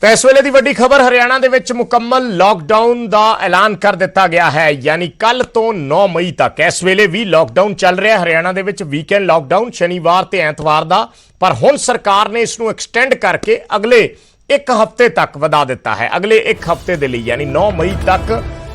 ਤਾਂ ਇਸ ਵੇਲੇ ਦੀ ਵੱਡੀ ਖਬਰ ਹਰਿਆਣਾ ਦੇ ਵਿੱਚ ਮੁਕੰਮਲ ਲਾਕਡਾਊਨ ਦਾ ਐਲਾਨ ਕਰ ਦਿੱਤਾ ਗਿਆ ਹੈ। ਯਾਨੀ ਕੱਲ ਤੋਂ 9 ਮਈ ਤੱਕ ਇਸ ਵੇਲੇ ਵੀ ਲਾਕਡਾਊਨ ਚੱਲ ਰਿਹਾ ਹਰਿਆਣਾ ਦੇ ਵਿੱਚ। ਵੀਕਐਂਡ ਲਾਕਡਾਊਨ ਸ਼ਨੀਵਾਰ ਤੇ ਐਤਵਾਰ ਦਾ, ਪਰ ਹੁਣ ਸਰਕਾਰ ਨੇ ਇਸ ਨੂੰ ਐਕਸਟੈਂਡ ਕਰਕੇ ਅਗਲੇ ਇੱਕ ਹਫ਼ਤੇ ਤੱਕ ਵਧਾ ਦਿੱਤਾ ਹੈ। ਅਗਲੇ ਇੱਕ ਹਫ਼ਤੇ ਦੇ ਲਈ ਯਾਨੀ 9 ਮਈ ਤੱਕ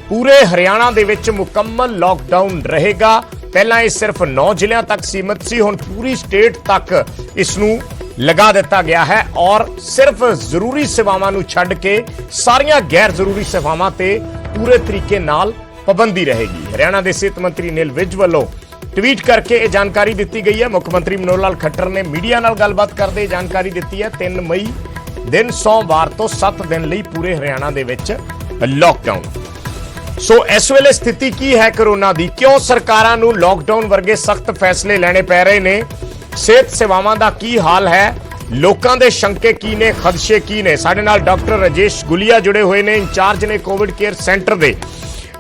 ਪੂਰੇ ਹਰਿਆਣਾ ਦੇ ਵਿੱਚ ਮੁਕੰਮਲ ਲਾਕਡਾਊਨ ਰਹੇਗਾ। ਪਹਿਲਾਂ ਇਹ ਸਿਰਫ 9 ਜ਼ਿਲ੍ਹਿਆਂ ਤੱਕ ਸੀਮਿਤ ਸੀ, ਹੁਣ ਪੂਰੀ ਸਟੇਟ ਤੱਕ ਇਸ ਨੂੰ ਲਗਾ ਦਿੱਤਾ ਗਿਆ ਹੈ ਔਰ ਸਿਰਫ ਜ਼ਰੂਰੀ ਸੇਵਾਵਾਂ ਨੂੰ ਛੱਡ ਕੇ ਸਾਰੀਆਂ ਗੈਰ ਜ਼ਰੂਰੀ ਸੇਵਾਵਾਂ ਤੇ ਪੂਰੇ ਤਰੀਕੇ ਨਾਲ ਪਾਬੰਦੀ ਰਹੇਗੀ। ਹਰਿਆਣਾ ਦੇ ਸਿਹਤ ਮੰਤਰੀ ਨੀਲ ਵਿਜ ਵੱਲੋਂ ਟਵੀਟ ਕਰਕੇ ਇਹ ਜਾਣਕਾਰੀ ਦਿੱਤੀ ਗਈ ਹੈ। ਮੁੱਖ ਮੰਤਰੀ ਮਨੋਹਰ ਲਾਲ ਖੱਟਰ ਨੇ ਮੀਡੀਆ ਨਾਲ ਗੱਲਬਾਤ ਕਰਦੇ ਜਾਣਕਾਰੀ ਦਿੱਤੀ ਹੈ। 3 ਮਈ ਦਿਨ ਸੋਮਵਾਰ ਤੋਂ 7 ਦਿਨ ਲਈ ਪੂਰੇ ਹਰਿਆਣਾ ਦੇ ਵਿੱਚ ਲਾਕਡਾਊਨ। ਸੋ ਇਸ ਵੇਲੇ ਸਥਿਤੀ ਕੀ ਹੈ ਕੋਰੋਨਾ ਦੀ? ਕਿਉਂ ਸਰਕਾਰਾਂ ਨੂੰ ਲਾਕਡਾਊਨ ਵਰਗੇ ਸਖਤ ਫੈਸਲੇ ਲੈਣੇ ਪੈ ਰਹੇ ਨੇ? ਸਿਹਤ ਸੇਵਾਵਾਂ ਦਾ ਕੀ ਹਾਲ ਹੈ? ਲੋਕਾਂ ਦੇ ਸ਼ੰਕੇ ਕੀ ਨੇ, ਖਦਸ਼ੇ ਕੀ ਨੇ? ਸਾਡੇ ਨਾਲ ਡਾਕਟਰ ਰਾਜੇਸ਼ ਗੁਲੀਆ ਜੁੜੇ ਹੋਏ ਨੇ, ਇੰਚਾਰਜ ਨੇ ਕੋਵਿਡ ਕੇਅਰ ਸੈਂਟਰ ਦੇ।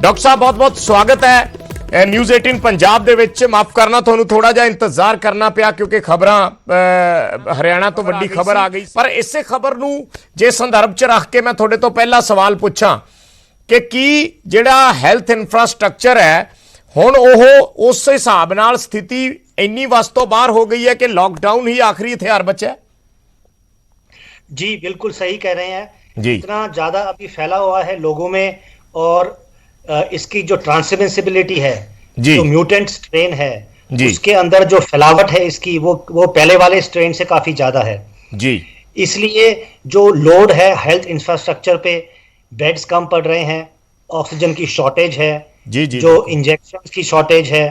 ਡਾਕਟਰ ਸਾਹਿਬ ਬਹੁਤ-ਬਹੁਤ ਸਵਾਗਤ ਹੈ ਨਿਊਜ਼ 18 ਪੰਜਾਬ ਦੇ ਵਿੱਚ। ਮਾਫ ਕਰਨਾ ਤੁਹਾਨੂੰ ਥੋੜਾ ਜਿਹਾ ਇੰਤਜ਼ਾਰ ਕਰਨਾ ਪਿਆ ਕਿਉਂਕਿ ਖਬਰਾਂ ਹਰਿਆਣਾ ਤੋਂ ਵੱਡੀ ਖਬਰ ਆ ਗਈ। ਪਰ ਇਸੇ ਖਬਰ ਨੂੰ ਜੇ ਸੰਦਰਭ 'ਚ ਰੱਖ ਕੇ ਮੈਂ ਤੁਹਾਡੇ ਤੋਂ ਪਹਿਲਾ ਸਵਾਲ ਪੁੱਛਾਂ ਕਿ ਕੀ ਜਿਹੜਾ ਹੈਲਥ ਇਨਫਰਾਸਟ੍ਰਕਚਰ ਹੈ ਹੁਣ ਉਹ ਉਸ ਹਿਸਾਬ ਨਾਲ ਸਥਿਤੀ ਇੰਨੀ ਵੱਸ ਤੋਂ ਬਾਹਰ हो गई है कि लॉकडाउन ही आखिरी हथियार बचा है? जी बिल्कुल सही कह रहे हैं जी। इतना ज्यादा अभी फैला हुआ है लोगों में और इसकी जो ट्रांसमिसिबिलिटी है, जो म्यूटेंट स्ट्रेन है उसके अंदर जो फैलावट है इसकी वो पहले वाले स्ट्रेन से काफी ज्यादा है जी। इसलिए जो लोड है हेल्थ इंफ्रास्ट्रक्चर पे, बेड्स कम पड़ रहे हैं, ऑक्सीजन की शॉर्टेज है जी जी, जो इंजेक्शन की शॉर्टेज है।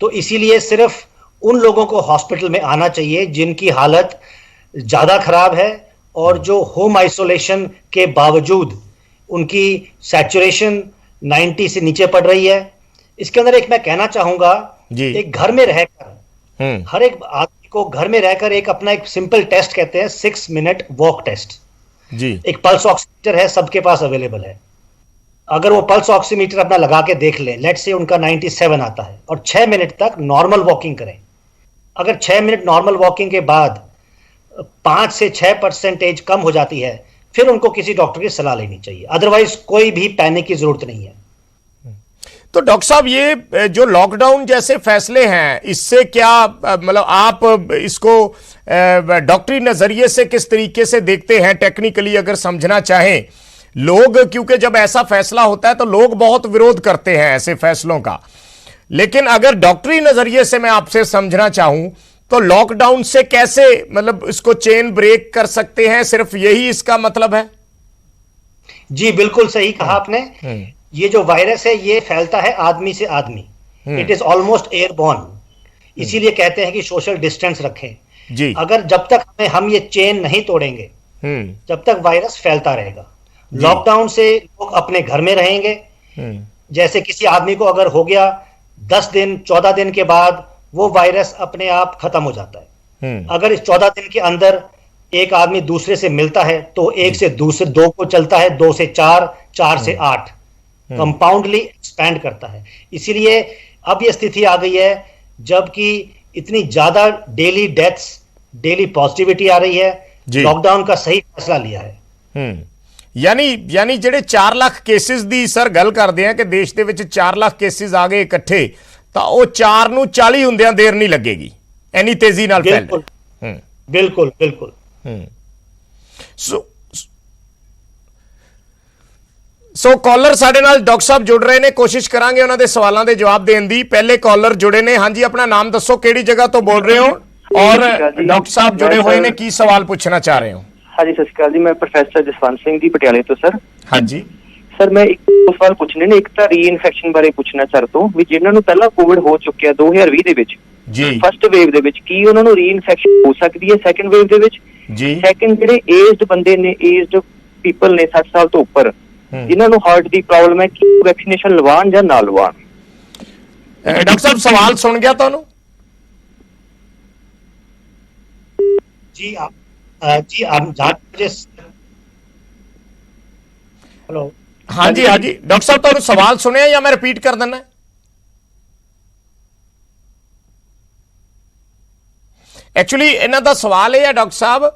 तो इसीलिए सिर्फ उन लोगों को हॉस्पिटल में आना चाहिए जिनकी हालत ज्यादा खराब है और जो होम आइसोलेशन के बावजूद उनकी सैचुरेशन 90 से नीचे पड़ रही है। इसके अंदर एक मैं कहना चाहूंगा, एक घर में रहकर हर एक आदमी को घर में रहकर एक अपना एक सिंपल टेस्ट कहते हैं 6 मिनट वॉक टेस्ट जी। एक पल्स ऑक्सीमीटर है, सबके पास अवेलेबल है। अगर वो पल्स ऑक्सीमीटर अपना लगा के देख लें, लेट से उनका 97 आता है और 6 मिनट तक नॉर्मल वॉकिंग करें। अगर 6 मिनट नॉर्मल वॉकिंग के बाद 5 से 6% कम हो जाती है, फिर उनको किसी डॉक्टर की सलाह लेनी चाहिए। अदरवाइज कोई भी पैनिक की जरूरत नहीं है। तो डॉक्टर साहब ये जो लॉकडाउन जैसे फैसले हैं इससे क्या मतलब आप इसको डॉक्टरी नजरिए से किस तरीके से देखते हैं? टेक्निकली अगर समझना चाहें लोग, क्योंकि जब ऐसा फैसला होता है तो लोग बहुत विरोध करते हैं ऐसे फैसलों का, लेकिन अगर डॉक्टरी नजरिए से मैं आपसे समझना चाहूं तो लॉकडाउन से कैसे मतलब इसको चेन ब्रेक कर सकते हैं? सिर्फ यही इसका मतलब है? जी बिल्कुल सही कहा आपने। ये जो वायरस है ये फैलता है आदमी से आदमी, इट इज ऑलमोस्ट एयरबॉर्न। इसीलिए कहते हैं कि सोशल डिस्टेंस रखें जी। अगर जब तक हम ये चेन नहीं तोड़ेंगे जब तक वायरस फैलता रहेगा। लॉकडाउन से लोग अपने घर में रहेंगे। जैसे किसी आदमी को अगर हो गया 10 दिन 14 दिन के बाद वो वायरस अपने आप खत्म हो जाता है। अगर इस 14 दिन के अंदर एक आदमी दूसरे से मिलता है तो 1 से दूसरे 2 को चलता है, 2 से 4, 4 से 8 कंपाउंडली एक्सपैंड करता है। इसीलिए अब ये स्थिति आ गई है जबकि इतनी ज्यादा डेली डेथ्स, डेली पॉजिटिविटी आ रही है। लॉकडाउन का सही फैसला लिया है। यानी ਜਿਹੜੇ 4 ਲੱਖ ਕੇਸਿਸ ਦੀ ਸਰ ਗੱਲ ਕਰਦੇ ਆ ਕਿ ਦੇਸ਼ ਦੇ ਵਿੱਚ 4 ਲੱਖ ਕੇਸਿਸ ਆ ਗਏ ਇਕੱਠੇ, ਤਾਂ ਉਹ 4 ਨੂੰ 40 ਹੁੰਦਿਆਂ ਦੇਰ ਨਹੀਂ ਲੱਗੇਗੀ, ਇੰਨੀ ਤੇਜ਼ੀ ਨਾਲ ਫੈਲਦਾ। ਬਿਲਕੁਲ ਬਿਲकुल। ਸੋ ਕਾਲਰ ਸਾਡੇ ਨਾਲ ਡਾਕਟਰ ਸਾਹਿਬ ਜੁੜ ਰਹੇ ਨੇ, ਕੋਸ਼ਿਸ਼ ਕਰਾਂਗੇ ਉਹਨਾਂ ਦੇ ਸਵਾਲਾਂ ਦੇ ਜਵਾਬ ਦੇਣ ਦੀ। ਪਹਿਲੇ ਕਾਲਰ ਜੁੜੇ ਨੇ। ਹਾਂਜੀ, ਆਪਣਾ ਨਾਮ ਦੱਸੋ, ਕਿਹੜੀ ਜਗ੍ਹਾ ਤੋਂ ਬੋਲ ਰਹੇ ਹੋ ਔਰ ਡਾਕਟਰ ਸਾਹਿਬ ਜੁੜੇ ਹੋਏ ਨੇ, ਕੀ ਸਵਾਲ ਪੁੱਛਣਾ ਚਾਹ ਰਹੇ ਹੋ? ਹਾਂਜੀ ਸਤਿ ਸ਼੍ਰੀ ਅਕਾਲ ਜੀ, ਮੈਂ ਪ੍ਰੋਫੈਸਰ ਜਸਵੰਤ ਸਿੰਘ ਜੀ ਪਟਿਆਲੇ ਤੋਂ ਸਰ। ਹਾਂਜੀ ਸਰ, ਮੈਂ ਇੱਕ ਸਵਾਲ ਪੁੱਛਣੇ ਨੇ। ਇੱਕ ਤਾਂ ਰੀ-ਇਨਫੈਕਸ਼ਨ ਬਾਰੇ ਪੁੱਛਣਾ ਸਰ ਤੋਂ, ਵੀ ਜਿਨ੍ਹਾਂ ਨੂੰ ਪਹਿਲਾਂ ਕੋਵਿਡ ਹੋ ਚੁੱਕਿਆ 2020 ਦੇ ਵਿੱਚ ਜੀ, ਫਸਟ ਵੇਵ ਦੇ ਵਿੱਚ, ਕੀ ਉਹਨਾਂ ਨੂੰ ਰੀ-ਇਨਫੈਕਸ਼ਨ ਹੋ ਸਕਦੀ ਹੈ ਸੈਕੰਡ ਵੇਵ ਦੇ ਵਿੱਚ ਜੀ? ਸੈਕੰਡ, ਜਿਹੜੇ ਏਜਡ ਬੰਦੇ ਨੇ, ਏਜਡ ਪੀਪਲ ਨੇ 60 ਸਾਲ ਤੋਂ ਉੱਪਰ, ਜਿਨ੍ਹਾਂ ਨੂੰ ਹਾਰਟ ਦੀ ਪ੍ਰੋਬਲਮ ਹੈ, ਕੀ ਵੈਕਸੀਨੇਸ਼ਨ ਲਵਾਉਣ ਜਾਂ ਨਾ ਲਵਾਉਣ? ਡਾਕਟਰ ਸਾਹਿਬ ਸਵਾਲ ਸੁਣ ਗਿਆ ਤੁਹਾਨੂੰ? जी आप हेलो। हाँ जी डॉक्टर साहब तुहानू सवाल सुनिया या मैं रिपीट कर देना? एक्चुअली इन्हां दा सवाल यह है डॉक्टर साहब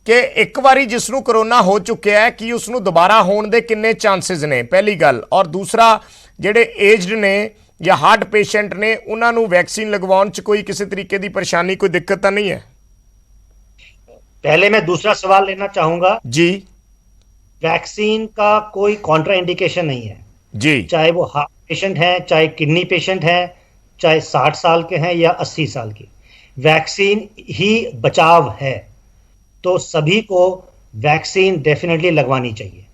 ਕਿ ਇੱਕ ਵਾਰੀ ਜਿਸ ਨੂੰ ਕਰੋਨਾ ਹੋ ਚੁੱਕਿਆ ਹੈ ਕਿ ਉਸ ਨੂੰ ਦੁਬਾਰਾ ਹੋਣ ਦੇ ਕਿੰਨੇ ਚਾਂਸਸ ਨੇ, ਪਹਿਲੀ ਗੱਲ। ਔਰ ਦੂਸਰਾ, ਜਿਹੜੇ ਏਜਡ ਨੇ ਜਾਂ ਹਾਰਟ ਪੇਸ਼ੈਂਟ ਨੇ ਉਹਨਾਂ ਨੂੰ ਵੈਕਸੀਨ ਲਗਵਾਉਣ 'ਚ ਕੋਈ ਕਿਸੇ ਤਰੀਕੇ ਦੀ ਪਰੇਸ਼ਾਨੀ, ਕੋਈ ਦਿੱਕत ਤਾਂ नहीं है? पहले मैं दूसरा सवाल लेना चाहूंगा जी। वैक्सीन का कोई कॉन्ट्रा इंडिकेशन नहीं है जी। चाहे वो हार्ट पेशेंट है, चाहे किडनी पेशेंट है, चाहे 60 साल के हैं या 80 साल के, वैक्सीन ही बचाव है। तो सभी को वैक्सीन डेफिनेटली लगवानी चाहिए।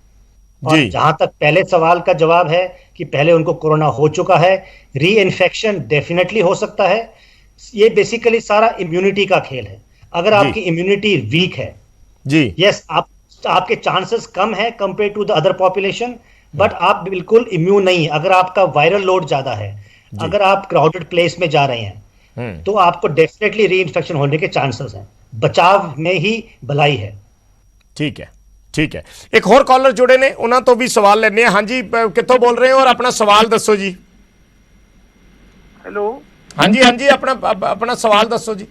और जहां तक पहले सवाल का जवाब है कि पहले उनको कोरोना हो चुका है, री इन्फेक्शन डेफिनेटली हो सकता है। ये बेसिकली सारा इम्यूनिटी का खेल है। अगर आपकी इम्यूनिटी वीक है जी, यस, आपके चांसेस कम है compare to the other population, but आप बिल्कुल इम्यून नहीं है। अगर आपका वायरल लोड ज्यादा है, अगर आप क्राउडेड प्लेस में जा रहे हैं, तो आपको डेफिनेटली री इन्फेक्शन होने के चांसेस हैं। बचाव में ही भलाई है। ठीक है, ठीक है। एक होर कॉलर जुड़े ने, उन्होंने तो भी सवाल लेने। हाँ जी, कितों बोल रहे हो और अपना सवाल दसो जी। हेलो। हाँ जी, हाँ जी, अपना सवाल दसो जी।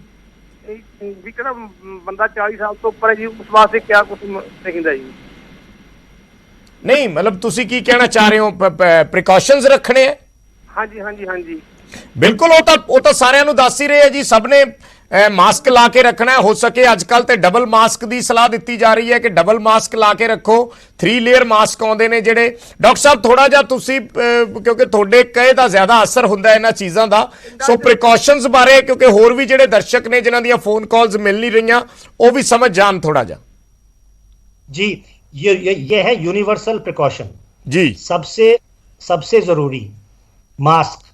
भी कहना बंदा 40 साल तो ऊपर है जी, उस वास्ते क्या कुछ चाहिए जी? नहीं, मतलब तुसी की कहना चाह रहे हो, प्रिकॉशंस रखने हैं? हाँ जी, हाँ जी, हाँ जी, बिल्कुल। वो तो सारिਆਂ ਨੂੰ ਦੱਸ ਹੀ ਰਹੇ ਆ ਜੀ, ਸਭ ਨੇ ਮਾਸਕ ਲਾ ਕੇ ਰੱਖਣਾ ਹੈ। ਹੋ ਸਕੇ ਅੱਜ ਕੱਲ ਤੇ ਡਬਲ ਮਾਸਕ ਦੀ ਸਲਾਹ ਦਿੱਤੀ ਜਾ ਰਹੀ ਹੈ ਕਿ ਡਬਲ ਮਾਸਕ ਲਾ ਕੇ ਰੱਖੋ। 3 ਲੇਅਰ ਮਾਸਕ ਆਉਂਦੇ ਨੇ ਜਿਹੜੇ। ਡਾਕਟਰ ਸਾਹਿਬ ਥੋੜਾ ਜਿਹਾ ਤੁਸੀਂ, ਕਿਉਂਕਿ ਤੁਹਾਡੇ ਕਹੇ ਦਾ ਜ਼ਿਆਦਾ ਅਸਰ ਹੁੰਦਾ ਇਹਨਾਂ ਚੀਜ਼ਾਂ ਦਾ, ਸੋ ਪ੍ਰੀਕਾਸ਼ਨਸ ਬਾਰੇ, ਕਿਉਂਕਿ ਹੋਰ ਵੀ ਜਿਹੜੇ ਦਰਸ਼ਕ ਨੇ ਜਿਨ੍ਹਾਂ ਦੀਆਂ ਫੋਨ ਕਾਲਸ ਮਿਲ ਨਹੀਂ ਰਹੀਆਂ, ਉਹ ਵੀ ਸਮਝ ਜਾਣ ਥੋੜਾ ਜਿਹਾ जी। ये है यूनिवर्सल प्रिकॉशन जी। सबसे जरूरी मास्क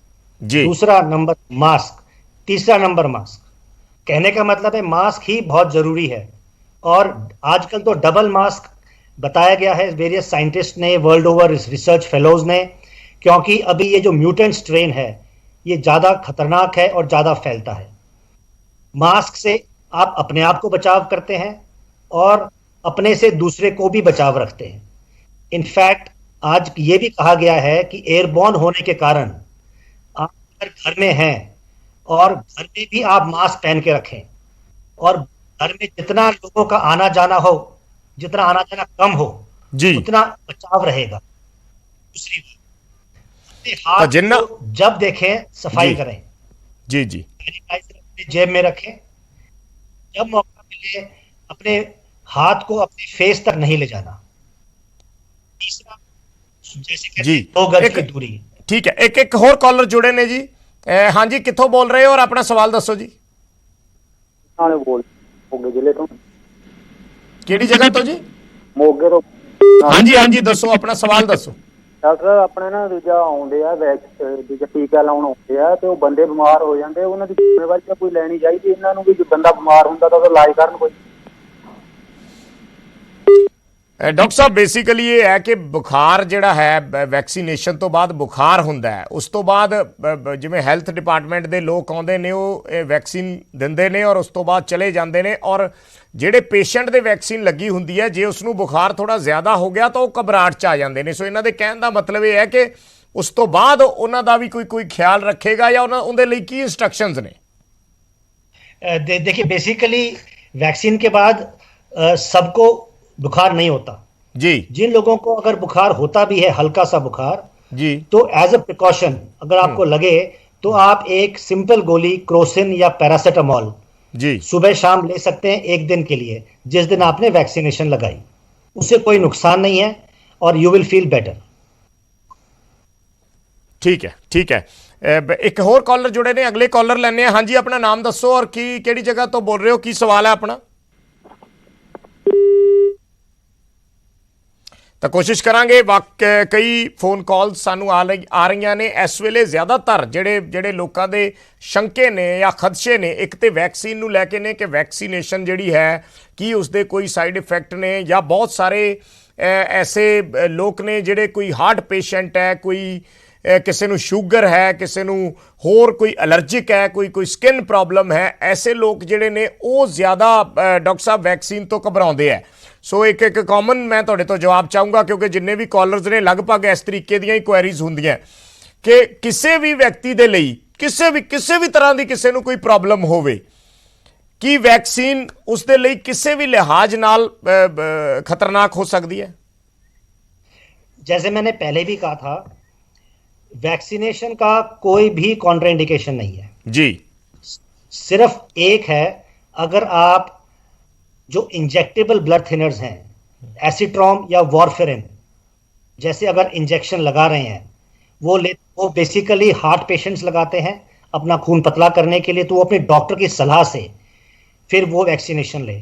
जी, दूसरा नंबर मास्क, तीसरा नंबर मास्क। कहने का मतलब है मास्क ही बहुत जरूरी है। और आजकल तो डबल मास्क बताया गया है वेरियस साइंटिस्ट ने, वर्ल्ड ओवर रिसर्च फेलोज ने, क्योंकि अभी ये जो म्यूटेंट स्ट्रेन है ये ज्यादा खतरनाक है और ज्यादा फैलता है। मास्क से आप अपने आप को बचाव करते हैं और अपने से दूसरे को भी बचाव रखते हैं। इनफैक्ट आज ये भी कहा गया है कि एयरबॉर्न होने के कारण आप अगर घर में हैं और घर में भी आप मास्क पहन के रखें, और घर में जितना लोगों का आना जाना हो, जितना आना जाना कम हो जी, उतना बचाव रहेगा। दूसरी बात, अपने हाथ जिन्ना को जब देखें सफाई करें, जी जी, सैनिटाइजर अपने जेब में रखें। जब मौका मिले अपने हाथ को अपने फेस तक नहीं ले जाना। तीसरा, जैसे कहते जी, हैं 2 गज की दूरी। ठीक है। एक होर कॉलर जुड़े ने जी। हाँ जी, कितों बोल रहे हो और अपना सवाल दसो जी। मोगे जिले तो। ਕਿਹੜੀ ਜਗ੍ਹਾ ਤੋਂ ਜੀ? मोगे तो। हाँ जी, हाँ जी, दसो अपना सवाल दसो। ਡਾਕਟਰ ਆਪਣੇ ਨਾ ਦੂਜਾ ਆਉਂਦੇ ਆ ਦੂਜਾ ਟੀਕਾ ਲਾਉਣ ਆਉਂਦੇ ਆ ਤੇ ਉਹ ਬੰਦੇ ਬਿਮਾਰ ਹੋ ਜਾਂਦੇ, ਉਹਨਾਂ ਦੀ ਜ਼ਿੰਮੇਵਾਰੀ ਤਾਂ ਕੋਈ ਲੈਣੀ ਚਾਹੀਦੀ ਇਹਨਾਂ ਨੂੰ ਵੀ। ਜੇ ਬੰਦਾ ਬਿਮਾਰ ਹੁੰਦਾ ਤਾਂ ਉਹਦਾ ਇਲਾਜ ਕਰਨ ਕੋਈ। ਡਾਕਟਰ ਸਾਹਿਬ, ਬੇਸਿਕਲੀ ਇਹ ਹੈ ਕਿ ਬੁਖਾਰ ਜਿਹੜਾ ਹੈ, ਵੈਕਸੀਨੇਸ਼ਨ ਤੋਂ ਬਾਅਦ ਬੁਖਾਰ ਹੁੰਦਾ ਹੈ, ਉਸ ਤੋਂ ਬਾਅਦ ਜਿਵੇਂ ਹੈਲਥ ਡਿਪਾਰਟਮੈਂਟ ਦੇ ਲੋਕ ਆਉਂਦੇ ਨੇ, ਉਹ ਇਹ ਵੈਕਸੀਨ ਦਿੰਦੇ ਨੇ ਔਰ ਉਸ ਤੋਂ ਬਾਅਦ ਚਲੇ ਜਾਂਦੇ ਨੇ। ਔਰ ਜਿਹੜੇ ਪੇਸ਼ੈਂਟ ਦੇ ਵੈਕਸੀਨ ਲੱਗੀ ਹੁੰਦੀ ਹੈ, ਜੇ ਉਸ ਨੂੰ ਬੁਖਾਰ ਥੋੜਾ ਜ਼ਿਆਦਾ ਹੋ ਗਿਆ ਤਾਂ ਉਹ ਘਬਰਾਹਟ 'ਚ ਆ ਜਾਂਦੇ ਨੇ। ਸੋ ਇਹਨਾਂ ਦੇ ਕਹਿਣ ਦਾ ਮਤਲਬ ਇਹ ਹੈ ਕਿ ਉਸ ਤੋਂ ਬਾਅਦ ਉਹਨਾਂ ਦਾ ਵੀ ਕੋਈ ਖਿਆਲ ਰੱਖੇਗਾ ਜਾਂ ਉਹਦੇ ਲਈ ਕੀ ਇੰਸਟਰਕਸ਼ਨਸ ਨੇ? देखिए, बेसिकली वैक्सीन के बाद सबको बुखार नहीं होता जी। जिन लोगों को अगर बुखार होता भी है, हल्का सा बुखार जी, तो एज अ प्रिकॉशन अगर आपको लगे तो आप एक सिंपल गोली क्रोसिन या पैरासिटामोल जी, सुबह शाम ले सकते हैं 1 दिन के लिए, जिस दिन आपने वैक्सीनेशन लगाई। उससे कोई नुकसान नहीं है और यू विल फील बेटर। ठीक है, ठीक है। एक होर कॉलर जुड़े ने, अगले कॉलर लेने। हाँ जी, अपना नाम दसो और किहड़ी जगह तो बोल रहे हो, की सवाल है अपना? ਤਾਂ ਕੋਸ਼ਿਸ਼ ਕਰਾਂਗੇ। ਕਈ ਫੋਨ ਕਾਲਸ ਸਾਨੂੰ ਆ ਰਹੀਆਂ ਨੇ ਇਸ ਵੇਲੇ। ਜ਼ਿਆਦਾਤਰ ਜਿਹੜੇ ਲੋਕਾਂ ਦੇ ਸ਼ੰਕੇ ਨੇ ਜਾਂ ਖਦਸ਼ੇ ਨੇ, ਇੱਕ ਤੇ ਵੈਕਸੀਨ ਨੂੰ ਲੈ ਕੇ ਨੇ ਕਿ ਵੈਕਸੀਨੇਸ਼ਨ ਜਿਹੜੀ ਹੈ ਕੀ ਉਸਦੇ ਕੋਈ ਸਾਈਡ ਇਫੈਕਟ ਨੇ, ਜਾਂ ਬਹੁਤ ਸਾਰੇ ਐਸੇ ਲੋਕ ਨੇ ਜਿਹੜੇ ਕੋਈ ਹਾਰਟ ਪੇਸ਼ੈਂਟ ਹੈ, ਕੋਈ ਕਿਸੇ ਨੂੰ ਸ਼ੂਗਰ ਹੈ, ਕਿਸੇ ਨੂੰ ਹੋਰ ਕੋਈ ਐਲਰਜਿਕ ਹੈ, ਕੋਈ ਸਕਿਨ ਪ੍ਰੋਬਲਮ ਹੈ। ਐਸੇ ਲੋਕ ਜਿਹੜੇ ਨੇ ਉਹ ਜ਼ਿਆਦਾ ਡਾਕਟਰ ਸਾਹਿਬ ਵੈਕਸੀਨ ਤੋਂ ਘਬਰਾਉਂਦੇ ਹੈ। ਸੋ ਇੱਕ ਕਾਮਨ ਮੈਂ ਤੁਹਾਡੇ ਤੋਂ ਜਵਾਬ ਚਾਹੂੰਗਾ, ਕਿਉਂਕਿ ਜਿੰਨੇ ਵੀ ਕਾਲਰਸ ਨੇ ਲਗਭਗ ਇਸ ਤਰੀਕੇ ਦੀਆਂ ਹੀ ਕੁਐਰੀਜ਼ ਹੁੰਦੀਆਂ ਕਿ ਕਿਸੇ ਵੀ ਵਿਅਕਤੀ ਦੇ ਲਈ ਕਿਸੇ ਵੀ ਤਰ੍ਹਾਂ ਦੀ ਕਿਸੇ ਨੂੰ ਕੋਈ ਪ੍ਰੋਬਲਮ ਹੋਵੇ, ਕੀ ਵੈਕਸੀਨ ਉਸ ਦੇ ਲਈ ਕਿਸੇ ਵੀ ਲਿਹਾਜ਼ ਨਾਲ ਖਤਰਨਾਕ ਹੋ ਸਕਦੀ है? जैसे मैंने पहले भी कहा था, वैक्सीनेशन का कोई भी कॉन्ट्राइंडिकेशन नहीं है जी। सिर्फ एक है, अगर आप जो इंजेक्टेबल ब्लड थिनर्स हैं, एसिट्रॉम या वॉरफेरिन जैसे अगर इंजेक्शन लगा रहे हैं, वो बेसिकली हार्ट पेशेंट्स लगाते हैं अपना खून पतला करने के लिए, तो वो अपने डॉक्टर की सलाह से फिर वो वैक्सीनेशन ले।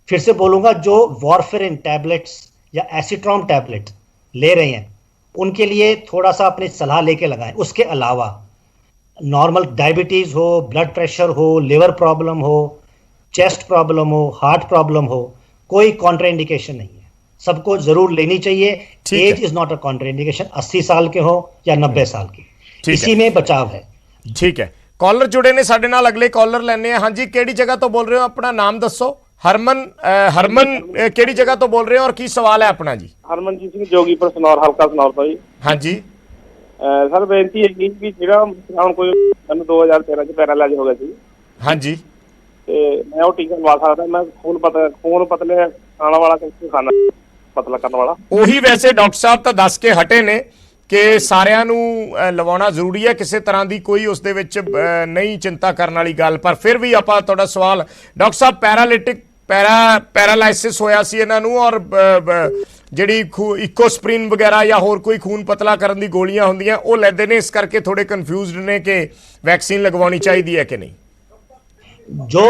फिर से बोलूंगा, जो वॉरफेरिन टैबलेट्स या एसिट्रॉम टैबलेट ले रहे हैं उनके लिए थोड़ा सा अपनी सलाह लेके लगाएं। उसके अलावा नॉर्मल डायबिटीज हो, ब्लड प्रेशर हो, लिवर प्रॉब्लम हो, चेस्ट प्रॉब्लम हो, हार्ट प्रॉब्लम हो, कोई कॉन्ट्राइंडिकेशन नहीं है, सबको जरूर लेनी चाहिए। Age is not a contraindication, 80 साल के हो या 90 साल के, इसी में बचाव है। ठीक है, कॉलर जुड़े ने साडे नाल, अगले कॉलर लेने हैं। हाँ जी, केड़ी जगह तो बोल रहे हो, अपना नाम दसो। हरमन केड़ी जगह तो बोल रहे हो और की सवाल है अपना जी? ਹਰਮਨਜੀਤ ਸਿੰਘ ਜੋਗੀਪੁਰ ਸਨੌਰ, ਹਲਕਾ ਸਨੌਰ ਤੋਂ ਜੀ। हाँ जी ਸਰ ਬੇਨਤੀ ਹੈਗੀ ਵੀ ਜਿਹੜਾ ਹੁਣ ਕੋਈ ਮੈਨੂੰ 2013 ਚ ਪੈਰਾਲਾਈਜ਼ ਹੋ ਗਿਆ ਸੀ। हाँ जी। ਤੇ ਮੈਂ ਉਹ ਟੀਕਾ ਲਵਾ ਸਕਦਾ? ਮੈਂ ਖੂਨ ਪਤਲੇ ਖਾਣ ਵਾਲਾ ਕਿਸ ਖਾਣਾ ਪਤਲਾ ਕਰਨ ਵਾਲਾ? ਉਹੀ ਵੈਸੇ ਡਾਕਟਰ ਸਾਹਿਬ ਤਾਂ ਦੱਸ ਕੇ ਹਟੇ ਨੇ ਕਿ ਸਾਰਿਆਂ ਨੂੰ ਲਵਾਉਣਾ ਜ਼ਰੂਰੀ ਹੈ, ਕਿਸੇ ਤਰ੍ਹਾਂ ਦੀ ਕੋਈ ਉਸ ਦੇ ਵਿੱਚ ਨਹੀਂ ਚਿੰਤਾ ਕਰਨ ਵਾਲੀ ਗੱਲ। ਪਰ ਫਿਰ ਵੀ ਆਪਾਂ ਤੁਹਾਡਾ ਸਵਾਲ, ਡਾਕਟਰ ਸਾਹਿਬ ਪੈਰਾਲਾਈਸਿਸ ਹੋਇਆ ਸੀ ਇਹਨਾਂ ਨੂੰ, ਔਰ ਜਿਹੜੀ ਇਕੋਸਪ੍ਰਿਨ ਵਗੈਰਾ ਜਾਂ ਹੋਰ ਕੋਈ ਖੂਨ ਪਤਲਾ ਕਰਨ ਦੀ ਗੋਲੀਆਂ ਹੁੰਦੀਆਂ ਉਹ ਲੈਂਦੇ ਨੇ, ਇਸ ਕਰਕੇ ਥੋੜੇ ਕਨਫਿਊਜ਼ਡ ਨੇ ਕਿ ਵੈਕਸੀਨ ਲਗਵਾਉਣੀ ਚਾਹੀਦੀ ਹੈ ਕਿ नहीं। जो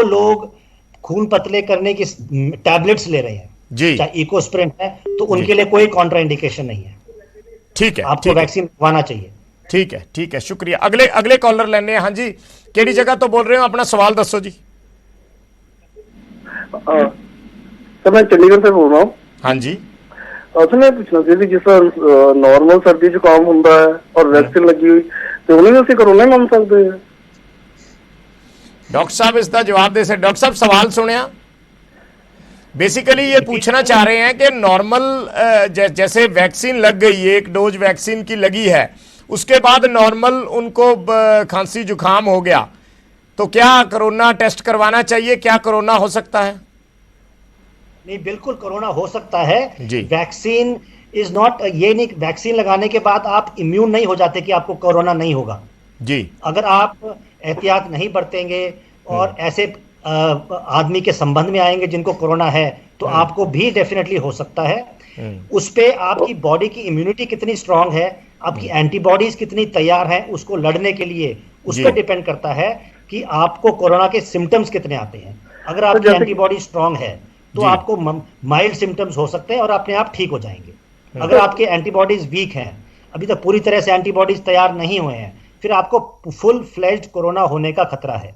लोग खून पतले करने की टैबलेट्स ले रहे हैं जी, चाहे इकोस्प्रिन है, तो उनके लिए कोई कॉन्ट्राइंडिकेशन नहीं है। ठीक है, आपको वैक्सीन लगवाना चाहिए। ठीक है, शुक्रिया। अगले कॉलर लेने हैं। हाँ जी, केड़ी जगह तो बोल रहे हो, अपना सवाल दसो जी। सर मैं चंडीगढ़ से बोल रहा हूँ। हाँ जी। सर मैं पूछना चाहिए जिस तरह नॉर्मल सर्दी जुकाम होता है और वैक्सीन लगी हुई, तो उन्हें भी कोरोना मान सकते हैं? डॉक्टर साहब इसका जवाब दे सकते? डॉक्टर साहब सवाल सुनिया, बेसिकली ये पूछना चाह रहे हैं कि नॉर्मल जैसे वैक्सीन लग गई, एक डोज वैक्सीन की लगी है, उसके बाद नॉर्मल उनको खांसी जुकाम हो गया, तो क्या कोरोना टेस्ट करवाना चाहिए? क्या कोरोना हो सकता है? नहीं, बिल्कुल कोरोना हो सकता है जी। वैक्सीन इज नॉट, ये नहीं वैक्सीन लगाने के बाद आप इम्यून नहीं हो जाते कि आपको कोरोना नहीं होगा जी। अगर आप एहतियात नहीं बरतेंगे और ऐसे आदमी के संबंध में आएंगे जिनको कोरोना है, तो आपको भी डेफिनेटली हो सकता है। उस पे आपकी बॉडी की इम्यूनिटी कितनी स्ट्रांग है, आपकी एंटीबॉडीज कितनी तैयार हैं उसको लड़ने के लिए, उस पर डिपेंड करता है कि आपको कोरोना के सिम्टम्स कितने आते हैं। अगर आपकी एंटीबॉडी स्ट्रांग है तो आपको माइल्ड सिम्टम्स हो सकते हैं और अपने आप ठीक हो जाएंगे। अगर आपके एंटीबॉडीज वीक हैं, अभी तक पूरी तरह से एंटीबॉडीज तैयार नहीं हुए हैं, फिर आपको फुल फ्लेज्ड कोरोना होने का खतरा है।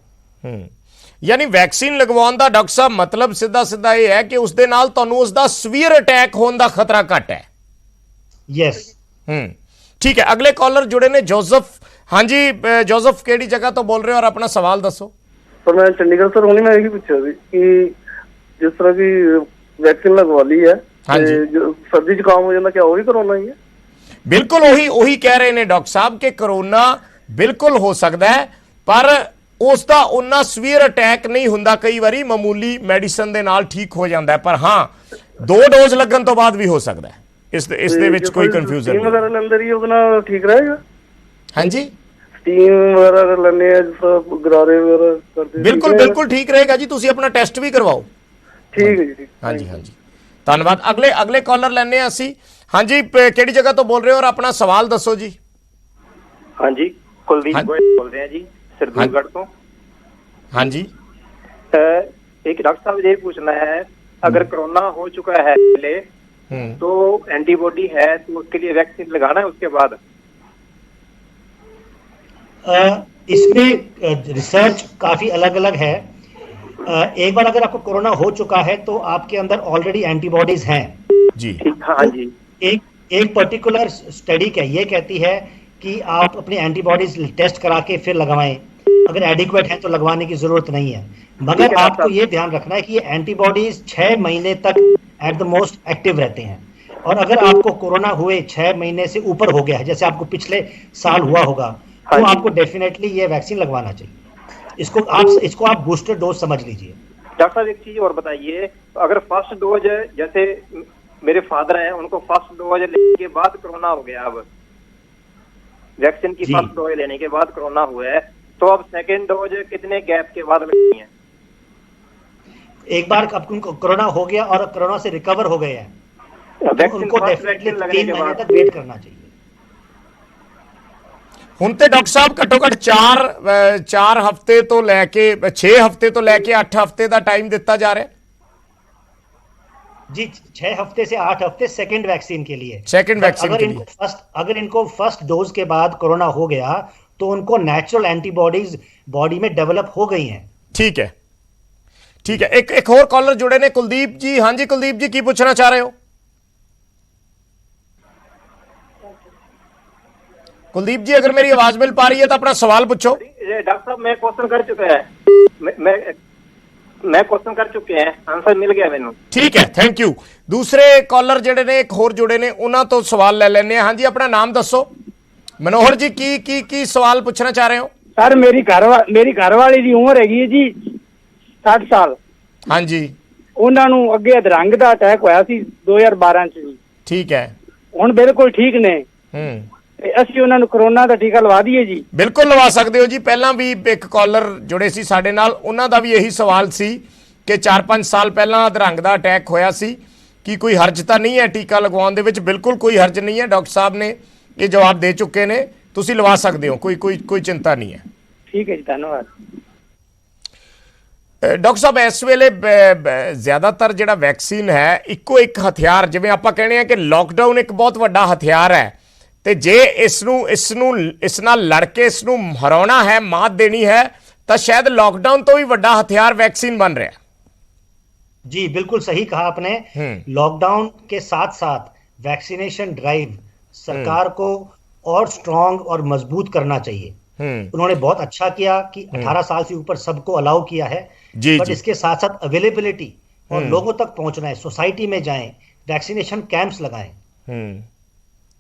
यानी वैक्सीन लगवाउण दा डॉक्टर साहब मतलब सीधा यह है कि उस दे नाल तुहानूं उसदा सीवियर अटैक होने का खतरा घट है। यस। ठीक है, अगले कॉलर जुड़े ने जोसेफ। हाँ जी जोसेफ, केड़ी जगह तो बोल रहे हो और अपना सवाल दसो। सर मैं चंडीगढ़ सर होनी, मैं यही पूछा थी कि जिस तरह की वैक्सीन लगवा ली है, हाँ जी, जो सर्दी जुकाम हो जाता, क्या वही कोरोना ही है? बिल्कुल वही कह रहे ने डॉक्टर साहब कि कोरोना बिल्कुल हो सकता है, पर उसका उन्ना सीवियर अटैक नहीं हुंदा, कई बारी मामूली मेडिसिन दे नाल ठीक हो जाता है, पर हाँ 2 डोज लगन तो बाद भी हो सकता है। इस दे विच कोई कंफ्यूजन नहीं। वगैरह अंदर ही उतना ठीक रहेगा? हाँ जी, स्टीम वगैरह अगर लेने हैं, जैसा गरारे वगैरह करते, बिल्कुल ठीक रहेगा जी। तुसी अपना टेस्ट भी करवाओ। ठीक है जी। हाँ जी धन्यवाद। अगले कॉलर लेने असी। हाँ जी, केड़ी जगह तो बोल रहे हो और अपना सवाल दसो जी। हाँ जी, कुलदीप हाँ, गोयल बोल रहे हैं जी, सिरदूरगढ़ तो। हाँ जी। एक डॉक्टर साहब ये पूछना है, अगर कोरोना हो चुका है पहले तो एंटीबॉडी है, तो उसके लिए वैक्सीन लगाना है उसके बाद? इसमें रिसर्च काफी अलग अलग है। एक बार अगर आपको कोरोना हो चुका है तो आपके अंदर ऑलरेडी एंटीबॉडीज हैं जी। हाँ जी। एक पर्टिकुलर स्टडी ये कहती है कि आप अपने एंटीबॉडीज टेस्ट करा के फिर लगवाएं, अगर एडिक्वेट है तो लगवाने की जरूरत नहीं है। मगर आपको ये ध्यान रखना है कि ये एंटीबॉडीज 6 महीने तक एट द मोस्ट एक्टिव रहते हैं, और अगर आपको कोरोना हुए 6 महीने से ऊपर हो गया है, जैसे आपको पिछले साल हुआ होगा, तो आपको डेफिनेटली ये वैक्सीन लगवाना चाहिए। इसको आप बूस्टर डोज समझ लीजिए। डॉक्टर साहब एक चीज और बताइए, अगर फर्स्ट डोज जैसे मेरे फादर हैं, उनको फर्स्ट डोज लेने के बाद कोरोना हो गया, अब वैक्सीन की फर्स्ट डोज लेने के बाद कोरोना हुआ है, तो अब सेकेंड डोज कितने गैप के बाद लेनी है? एक बार अब उनको कोरोना हो गया और कोरोना से रिकवर हो गए हैं, तो उनको डेफिनेटली 3 महीने तक वेट करना चाहिए। ਹੁਣ ਤੇ ਡਾਕਟਰ ਸਾਹਿਬ ਘੱਟੋ ਘੱਟ 4 ਹਫ਼ਤੇ ਤੋਂ ਲੈ ਕੇ 6 ਹਫ਼ਤੇ ਤੋਂ ਲੈ ਕੇ 8 ਹਫ਼ਤੇ ਦਾ ਟਾਈਮ ਦਿੱਤਾ ਜਾ ਰਿਹਾ जी। 6 हफ्ते से 8 हफ्ते सेकंड वैक्सीन के लिए। सेकंड वैक्सीन के लिए अगर इनको फर्स्ट डोज के बाद कोरोना हो गया तो उनको नेचुरल एंटीबॉडीज बॉडी में डेवलप हो गई हैं। ठीक है, ठीक है। एक और कॉलर जुड़े ने, कुलदीप जी। हाँ जी कुलदीप जी, की पूछना चाह रहे हो? कुलदीप जी अगर मेरी आवाज मिल पा रही है तो अपना सवाल पूछो। डॉक्टर साहब मैं क्वेश्चन कर चुका है, मैं क्वेश्चन कर चुके हैं, आंसर मिल गया मैंने। ठीक है, थैंक यू। दूसरे कॉलर ਜਿਹੜੇ ਨੇ ਇੱਕ ਹੋਰ ਜੁੜੇ ਨੇ, ਉਹਨਾਂ ਤੋਂ ਸਵਾਲ ਲੈ ਲੈਣੇ ਆ। ਹਾਂਜੀ ਆਪਣਾ ਨਾਮ ਦੱਸੋ। ਮਨੋਹਰ ਜੀ ਕੀ ਸਵਾਲ ਪੁੱਛਣਾ ਚਾਹ ਰਹੇ ਹੋ? ਸਰ ਮੇਰੀ ਘਰ ਵਾਲੀ ਦੀ ਉਮਰ ਹੈਗੀ ਹੈ ਜੀ 60 ਸਾਲ। ਹਾਂਜੀ। ਉਹਨਾਂ ਨੂੰ ਅੱਗੇ ਅਧਰੰਗ ਦਾ ਅਟੈਕ ਹੋਇਆ ਸੀ 2012 ਚ ਜੀ। ਠੀਕ ਹੈ। ਹੁਣ ਬਿਲਕੁਲ ਠੀਕ ਨੇ। ਤੇ ਅਸੀਂ ਉਹਨਾਂ ਨੂੰ ਕਰੋਨਾ ਦਾ ਟੀਕਾ ਲਵਾ ਦਈਏ ਜੀ? ਬਿਲਕੁਲ ਲਵਾ ਸਕਦੇ ਹੋ ਜੀ। ਪਹਿਲਾਂ ਵੀ ਇੱਕ ਕਾਲਰ ਜੁੜੇ ਸੀ ਸਾਡੇ ਨਾਲ, ਉਹਨਾਂ ਦਾ ਵੀ ਇਹੀ ਸਵਾਲ ਸੀ ਕਿ 4-5 ਸਾਲ ਪਹਿਲਾਂ ਅਧਰੰਗ ਦਾ ਅਟੈਕ ਹੋਇਆ ਸੀ, ਕਿ ਕੋਈ ਹਰਜ ਤਾਂ ਨਹੀਂ ਹੈ ਟੀਕਾ ਲਗਵਾਉਣ ਦੇ ਵਿੱਚ? ਬਿਲਕੁਲ ਕੋਈ ਹਰਜ ਨਹੀਂ ਹੈ, ਡਾਕਟਰ ਸਾਹਿਬ ਨੇ ਇਹ ਜਵਾਬ ਦੇ ਚੁੱਕੇ ਨੇ, ਤੁਸੀਂ ਲਵਾ ਸਕਦੇ ਹੋ, ਕੋਈ ਚਿੰਤਾ ਨਹੀਂ ਹੈ। ਠੀਕ ਹੈ ਜੀ, ਧੰਨਵਾਦ। ਡਾਕਟਰ ਸਾਹਿਬ ਇਸ ਵੇਲੇ ਜ਼ਿਆਦਾਤਰ ਜਿਹੜਾ ਵੈਕਸੀਨ ਹੈ, ਇੱਕੋ ਇੱਕ ਹਥਿਆਰ, ਜਿਵੇਂ ਆਪਾਂ ਕਹਿੰਦੇ ਆ ਕਿ ਲੋਕਡਾਊਨ ਇੱਕ ਬਹੁਤ ਵੱਡਾ ਹਥਿਆਰ ਹੈ, ਤੇ ਜੇ ਇਸ ਨਾਲ ਲੜ ਕੇ ਇਸ ਨੂੰ ਹਰਾਉਣਾ ਹੈ, ਮਾਤ ਦੇਣੀ ਹੈ, ਤਾਂ ਸ਼ਾयद लॉकडाउन तो भी ਵੱਡਾ हथियार वैक्सीन बन रहा है। जी बिल्कुल सही कहा आपने। लॉकडाउन के साथ साथ वैक्सीनेशन ड्राइव सरकार को और स्ट्रांग और मजबूत करना चाहिए। उन्होंने बहुत अच्छा किया कि 18 साल से ऊपर सबको अलाउ किया है, बट इसके साथ साथ अवेलेबिलिटी और लोगों तक पहुंचना है, सोसाइटी में जाएं, वैक्सीनेशन कैंप्स लगाएं।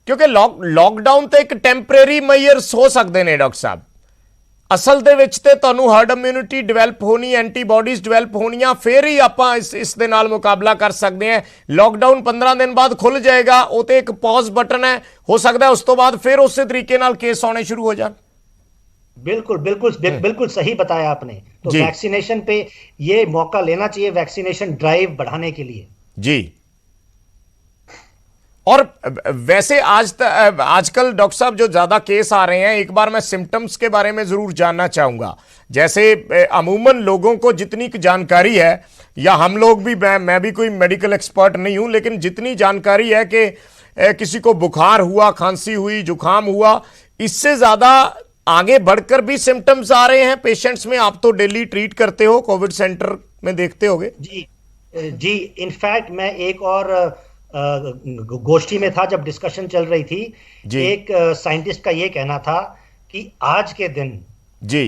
क्योंकि लॉकडाउन तो एक टैंपरेरी मेजर्स हो सकते हैं डॉक्टर साहब, असल ਦੇ ਵਿੱਚ ਤੇ ਤੁਹਾਨੂੰ ਹਰਡ ਇਮਿਊਨਿਟੀ ਡਿਵੈਲਪ ਹੋਣੀ, ਐਂਟੀਬਾਡੀਜ਼ ਡਿਵੈਲਪ ਹੋਣੀਆਂ, ਫਿਰ ਹੀ ਆਪਾਂ ਇਸ ਦੇ ਨਾਲ ਮੁਕਾਬਲਾ ਕਰ ਸਕਦੇ ਹਾਂ। ਲੌਕਡਾਊਨ 15 ਦਿਨ ਬਾਅਦ ਖੁੱਲ ਜਾਏਗਾ, ਉਹ ਤੇ ਇੱਕ ਪੌਜ਼ ਬਟਨ ਹੈ, ਹੋ ਸਕਦਾ ਉਸ ਤੋਂ ਬਾਅਦ ਫਿਰ ਉਸੇ ਤਰੀਕੇ ਨਾਲ ਕੇਸ ਆਉਣੇ ਸ਼ੁਰੂ ਹੋ ਜਾਣ। बिल्कुल सही बताया आपने। तो वैक्सीनेशन पे ये मौका लेना चाहिए, वैक्सीनेशन ड्राइव बढ़ाने के लिए। जी। और वैसे आजकल डॉक्टर साहब जो ज़्यादा केस आ रहे हैं, एक बार मैं सिम्टम्स के बारे में ज़रूर जानना चाहूँगा। जैसे अमूमन लोगों को जितनी जानकारी है, या हम लोग भी, मैं भी कोई मेडिकल एक्सपर्ट नहीं हूँ, लेकिन जितनी जानकारी है कि किसी को बुखार हुआ, खांसी हुई, जुकाम हुआ, इससे ज़्यादा आगे बढ़कर भी सिम्टम्स आ रहे हैं पेशेंट्स में। आप तो डेली ट्रीट करते हो, कोविड सेंटर में देखते होगे। जी इनफैक्ट मैं एक और गोष्ठी में था जब डिस्कशन चल रही थी, एक साइंटिस्ट का ये कहना था कि आज के दिन जी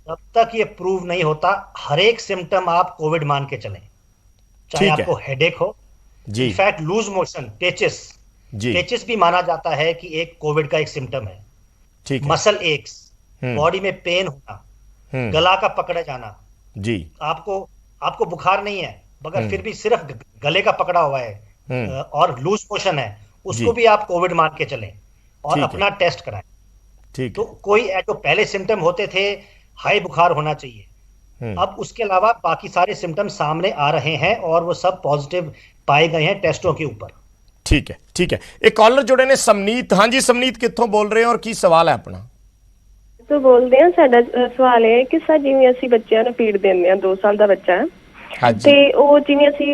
जब तक ये प्रूव नहीं होता, हर एक सिम्टम आप कोविड मान के चलें, चाहे आपको हेडेक हो। इनफैक्ट लूज मोशन, पेचिस भी माना जाता है कि एक कोविड का एक सिम्टम है। मसल एक्स, बॉडी में पेन होना, गला का पकड़ा जाना। जी आपको बुखार नहीं है मगर फिर भी सिर्फ गले का पकड़ा हुआ है और लूज मोशन है, उसको भी आप कोविड मान के चलें और अपना टेस्ट कराएं। ठीक। तो कोई जो पहले सिम्टम होते थे, हाई बुखार होना चाहिए, अब उसके अलावा बाकी सारे सिम्टम सामने आ रहे हैं और वो सब पॉजिटिव पाए गए हैं टेस्टों के ऊपर। ठीक है, ठीक है। एक कॉलर जुड़े ने, समनीत। हाँ जी समनीत, कित्थों बोल रहे हैं और की सवाल है अपना? तो बोलते हैं, साडा सवाल है कि सर जिवें ਅਸੀਂ ਬੱਚਿਆਂ ਨੂੰ ਫੀਡ ਦਿੰਦੇ ਆ, 2 ਸਾਲ ਦਾ ਬੱਚਾ है, ਤੇ ਉਹ ਜਿਵੇਂ ਅਸੀਂ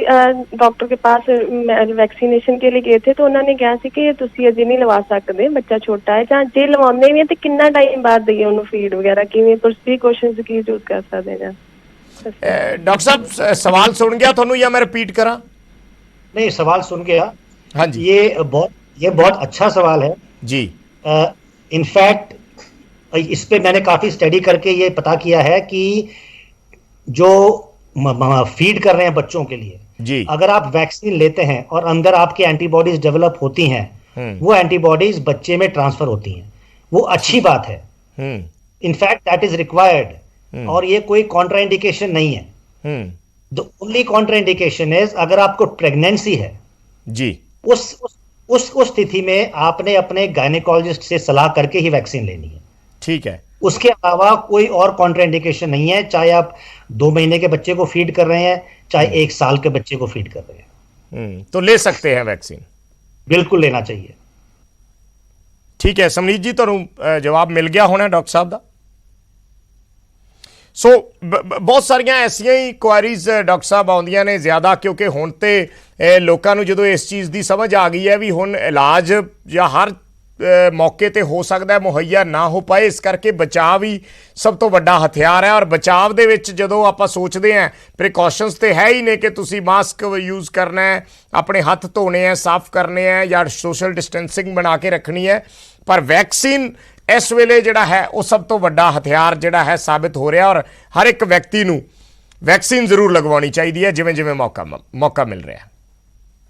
ਡਾਕਟਰ के पास वैक्सीनेशन के लिए गए थे, तो उन्होंने कहा ਸੀ ਕਿ ਤੁਸੀਂ ਅਜੇ ਨਹੀਂ ਲਵਾ ਸਕਦੇ, ਬੱਚਾ ਛੋਟਾ ਹੈ, ਜਾਂ ਜੇ ਲਵਾਉਂਦੇ ਵੀ ਤੇ ਕਿੰਨਾ ਟਾਈਮ ਬਾਅਦ ਦਈਏ ਉਹਨੂੰ ਫੀਡ ਵਗੈਰਾ, ਕਿਵੇਂ ਪ੍ਰੀਕਾਸ਼ਨਸ ਕੀ ਯੂਜ਼ ਕਰ ਸਕਦੇ ਨੇ? डॉक्टर साहब सवाल सुन गया ਤੁਹਾਨੂੰ या मैं रिपीट करा? नहीं, सवाल सुन गया। हाँ जी। ये बहुत अच्छा सवाल है जी। इनफैक्ट इस पे मैंने काफी स्टडी करके ये पता किया है कि जो फीड कर रहे हैं बच्चों के लिए जी, अगर आप वैक्सीन लेते हैं और अंदर आपकी एंटीबॉडीज डेवलप होती हैं, वो एंटीबॉडीज बच्चे में ट्रांसफर होती हैं, वो अच्छी बात है। इनफैक्ट दैट इज रिक्वायर्ड और ये कोई कॉन्ट्राइंडिकेशन नहीं है। द ओनली कॉन्ट्राइंडिकेशन इज अगर आपको प्रेगनेंसी है जी, उस स्थिति में आपने अपने गायनेकोलॉजिस्ट से सलाह करके ही वैक्सीन लेनी है। ठीक है, उसके अलावा कोई और कॉन्ट्राइंडिकेशन नहीं है, चाहे आप 2 महीने के बच्चे को फीड कर रहे हैं, चाहे 1 साल के बच्चे को फीड कर रहे हैं, तो ले सकते हैं वैक्सीन, बिल्कुल लेना चाहिए। ठीक है समनीत जी, ਤੁਹਾਨੂੰ जवाब मिल गया होना डॉक्टर साहब का। सो बहुत सारिया ऐसिया ही क्वारीज डॉक्टर साहब आउंदियां ने ज़्यादा, क्योंकि हुण ते लोकां नूं जदों इस चीज़ की समझ आ गई है भी हुण इलाज या हर मौके ते हो सकता है मुहैया ना हो पाए, इस करके बचाव ही सब तो वड्डा हथियार है। और बचाव दे विच जदों आपां सोचते हैं प्रिकॉशनस तो है ही ने कि तुसी मास्क यूज़ करना है, अपने हत्थ धोने हैं, साफ करने हैं, या सोशल डिस्टेंसिंग बना के रखनी है, पर वैक्सीन इस वेले जिहड़ा है वो सब तो वड्डा हथियार जिहड़ा है साबित हो रहा। और हर एक व्यक्ति नूं वैक्सीन जरूर लगवानी चाहिए है जिवें जिवें मौका मिल रहा है।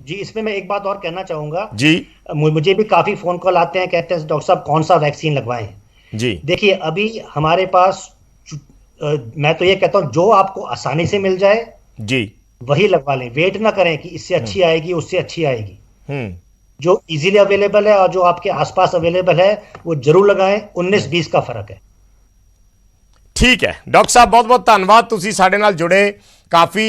जी, इसमें मैं एक बात और कहना चाहूंगा जी, मुझे भी काफी फोन कॉल आते हैं, कहते हैं डॉक्टर साहब कौन सा वैक्सीन लगवाएं। जी, देखिए अभी हमारे पास मैं तो ये कहता हूं जो आपको आसानी से मिल जाए जी वही लगवा लें, वेट ना करें कि इससे अच्छी आएगी उससे अच्छी आएगी। जो इजीली अवेलेबल है और जो आपके आसपास अवेलेबल है वो जरूर लगाएं, 19-20 का फर्क है। ठीक है डॉक्टर साहब, बहुत बहुत धन्यवाद, तुसी साडे नाल जुड़े, काफ़ी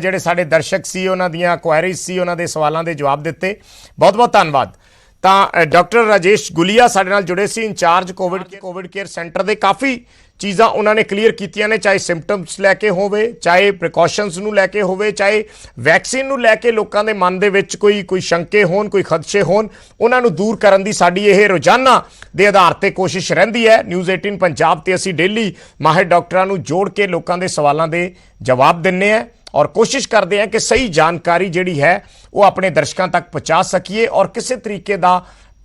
ਜਿਹੜੇ ਸਾਡੇ ਦਰਸ਼ਕ ਸੀ ਉਹਨਾਂ ਦੀਆਂ ਕੁਐਰੀਜ਼ ਸੀ, ਉਹਨਾਂ ਦੇ ਸਵਾਲਾਂ ਦੇ ਜਵਾਬ ਦਿੱਤੇ, ਬਹੁਤ ਬਹੁਤ ਧੰਨਵਾਦ। ਤਾਂ ਡਾਕਟਰ ਰਾਜੇਸ਼ ਗੁਲੀਆ ਸਾਡੇ ਨਾਲ ਜੁੜੇ ਸੀ, ਇੰਚਾਰਜ ਕੋਵਿਡ ਕੇਅਰ ਸੈਂਟਰ ਦੇ। ਕਾफ़ी चीज़ां उन्होंने क्लीयर कीतियां ने, चाहे सिम्पटम्स लैके होवे, चाहे प्रिकॉशनस नूं लैके होवे, चाहे वैक्सीन नूं लैके लोकां दे मन दे विच कोई शंके होण, कोई खदशे होण, उन्हां नूं दूर करन दी साडी इह रोजाना दे आधार ते कोशिश रहिंदी है। न्यूज़ 18 पंजाब ते असीं डेली माहिर डॉक्टरां नूं जोड़ के लोकां दे सवालां दे जवाब दिंदे हैं और कोशिश करते हैं कि सही जानकारी जिहड़ी है वो अपने दर्शकों तक पहुँचा सकीए और किसी तरीके का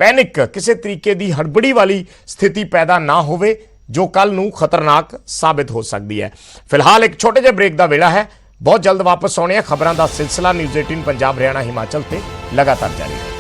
पैनिक, किसी तरीके की हड़बड़ी वाली स्थिति पैदा ना होवे जो कल नूं खतरनाक साबित हो सकती है। फिलहाल एक छोटे जे ब्रेक का वेला है, बहुत जल्द वापस आने खबरों का सिलसिला न्यूज़ 18 पंजाब हरियाणा हिमाचल से लगातार जारी है।